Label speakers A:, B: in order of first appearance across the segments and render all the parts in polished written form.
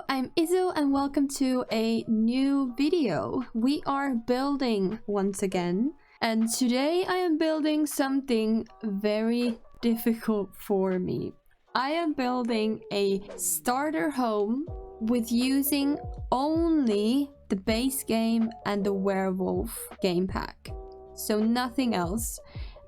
A: I'm Izu and welcome to a new video. We are building once again, and today I am building something very difficult for me. I am building a starter home with using only the base game and the werewolf game pack, so nothing else.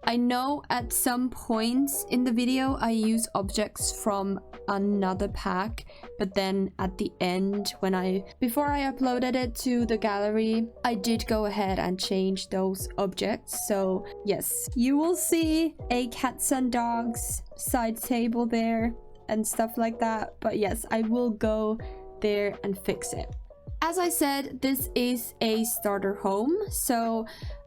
A: I know at some points in the video I use objects from another pack, but then at the end, before I uploaded it to the gallery, I did go ahead and change those objects. So yes, you will see a cats and dogs side table there and stuff like that. But yes, I will go there and fix it. As I said, this is a starter home, so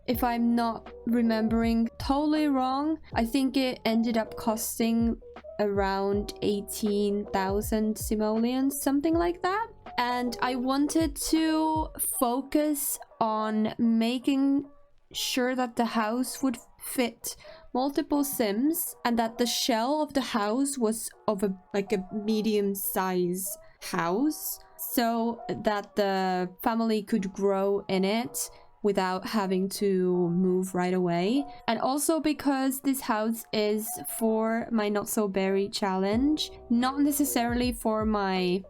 A: if I'm not remembering totally wrong, I think it ended up costing around 18,000 simoleons, something like that. And I wanted to focus on making sure that the house would fit multiple sims and that the shell of the house was of a medium size house, so that the family could grow in it without having to move right away. And also because this house is for my not so berry challenge, not necessarily for my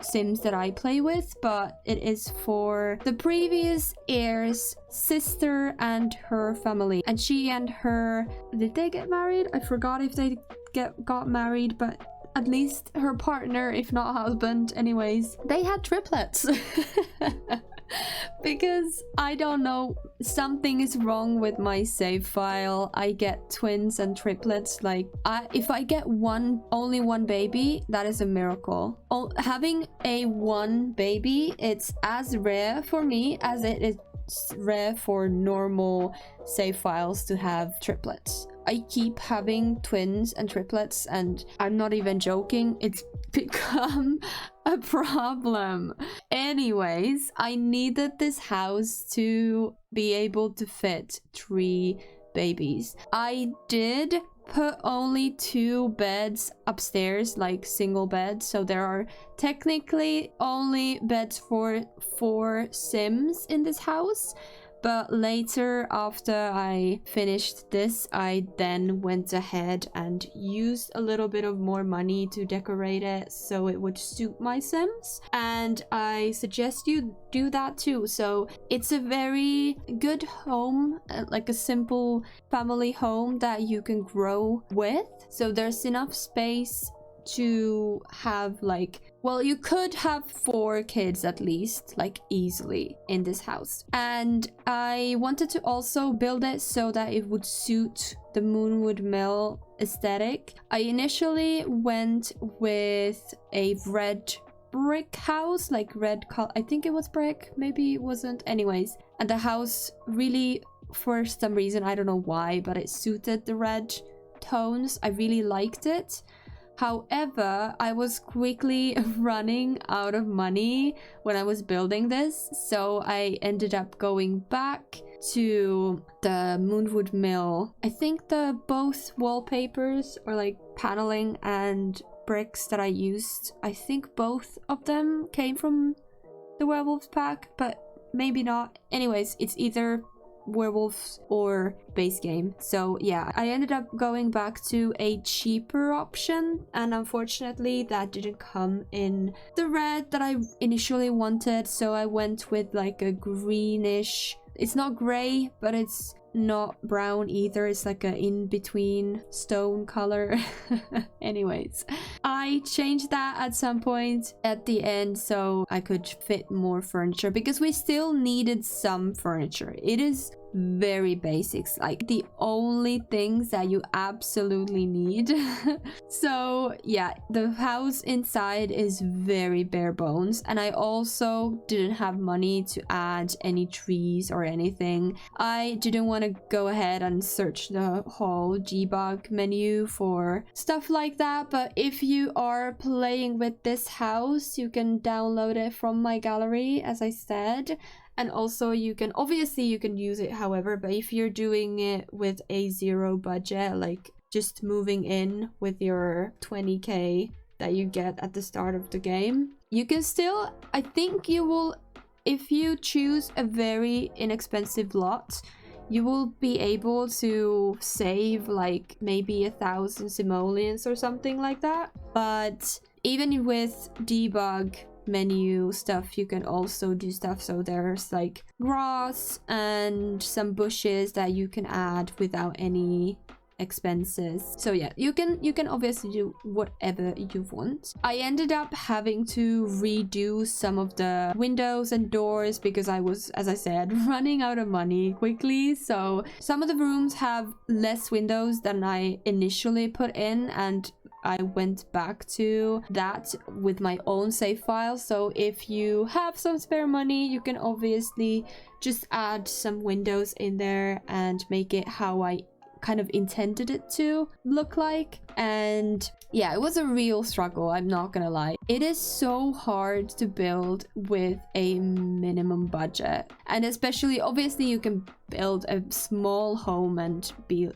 A: sims that I play with, but it is for the previous heir's sister and her family. And she and her, did they get married? I forgot if they got married, but at least her partner, if not husband, anyways, they had triplets. Because I don't know, something is wrong with my save file. I get twins and triplets. If I get only one baby, that is a miracle. Having a one baby, it's as rare for me as it is rare for normal save files to have triplets. I keep having twins and triplets, and I'm not even joking, it's become a problem. Anyways, I needed this house to be able to fit 3 babies. I did put only 2 beds upstairs, like single beds, so there are technically only beds for 4 sims in this house. But later, after I finished this, I then went ahead and used a little bit of more money to decorate it so it would suit my sims. And I suggest you do that too. So it's a very good home, like a simple family home that you can grow with. So there's enough space to have you could have 4 kids at least, easily in this house. And I wanted to also build it so that it would suit the Moonwood Mill aesthetic. I initially went with a red brick house, red color. I think it was brick, maybe it wasn't. Anyways, and the house really, for some reason, I don't know why, but it suited the red tones. I really liked it. However, I was quickly running out of money when I was building this, so I ended up going back to the Moonwood Mill. I think both wallpapers or paneling and bricks that I used, I think both of them came from the werewolves pack, but maybe not. Anyways, it's either werewolves or base game. So yeah, I ended up going back to a cheaper option, and unfortunately that didn't come in the red that I initially wanted, so I went with a greenish, it's not gray but it's not brown either, it's a in-between stone color. Anyways, I changed that at some point at the end so I could fit more furniture, because we still needed some furniture. It is very basics, the only things that you absolutely need. So yeah, the house inside is very bare bones, and I also didn't have money to add any trees or anything. I didn't want to go ahead and search the whole debug menu for stuff like that, but if you are playing with this house, you can download it from my gallery, as I said. And also you can use it however, but if you're doing it with a 0 budget, just moving in with your 20k, that you get at the start of the game. You can still, I think you will, if you choose a very inexpensive lot, you will be able to save like maybe 1,000 simoleons or something like that. But even with debug menu stuff, you can also do stuff. So there's like grass and some bushes that you can add without any expenses. So yeah, you can obviously do whatever you want. I ended up having to redo some of the windows and doors because I was, as I said, running out of money quickly. So some of the rooms have less windows than I initially put in, and I went back to that with my own save file. So if you have some spare money, you can obviously just add some windows in there and make it how I kind of intended it to look like. And yeah, it was a real struggle, I'm not gonna lie. It is so hard to build with a minimum budget, and especially obviously you can build a small home and be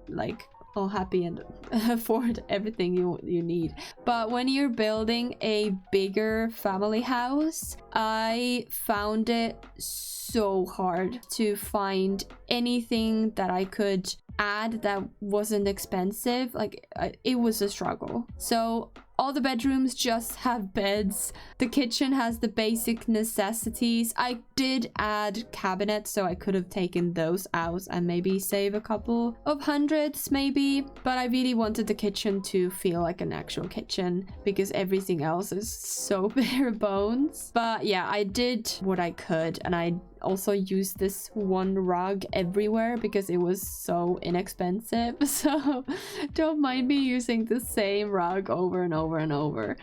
A: like all happy and afford everything you need. But when you're building a bigger family house, I found it so hard to find anything that I could add that wasn't expensive. Like it was a struggle. So all the bedrooms just have beds. The kitchen has the basic necessities. I did add cabinets, so I could have taken those out and maybe save a couple of hundreds maybe. But I really wanted the kitchen to feel like an actual kitchen because everything else is so bare bones. But yeah, I did what I could, and I also used this one rug everywhere because it was so inexpensive. So don't mind me using the same rug over and over and over.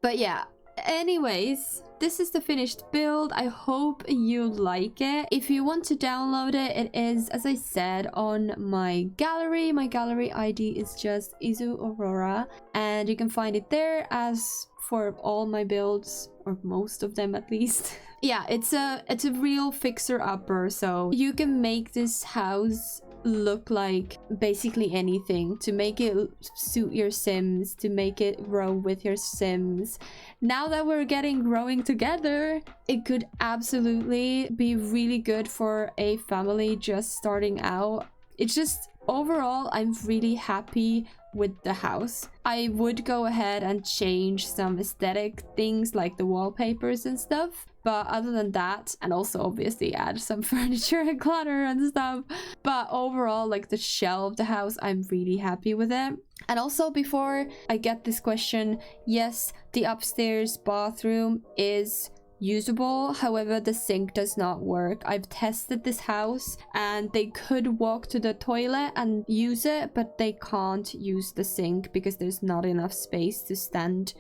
A: But yeah, anyways, this is the finished build. I hope you like it. If you want to download it, it is, as I said, on my gallery. My gallery ID is just IzuAurora, and you can find it there, as for all my builds, or most of them at least. Yeah, it's a real fixer-upper, so you can make this house look like basically anything, to make it suit your Sims, to make it grow with your Sims. Now that we're getting growing together, it could absolutely be really good for a family just starting out. It's just, overall, I'm really happy with the house. I would go ahead and change some aesthetic things like the wallpapers and stuff, but other than that, and also obviously add some furniture and clutter and stuff, but overall, like the shell of the house, I'm really happy with it. And also, before I get this question, yes, the upstairs bathroom is usable, however the sink does not work. I've tested this house and they could walk to the toilet and use it, but they can't use the sink because there's not enough space to stand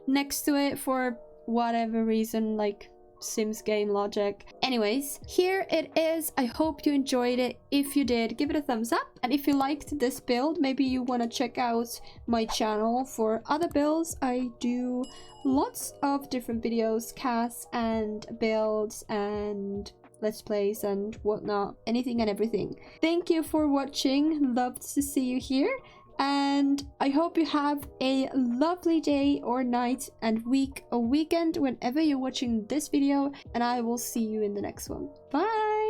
A: next to it for whatever reason, like Sims game logic. Anyways, here it is. I hope you enjoyed it. If you did, give it a thumbs up, and if you liked this build, maybe you want to check out my channel for other builds. I do lots of different videos, casts and builds and let's plays and whatnot, anything and everything. Thank you for watching, loved to see you here, and I hope you have a lovely day or night and week or weekend whenever you're watching this video, and I will see you in the next one. Bye!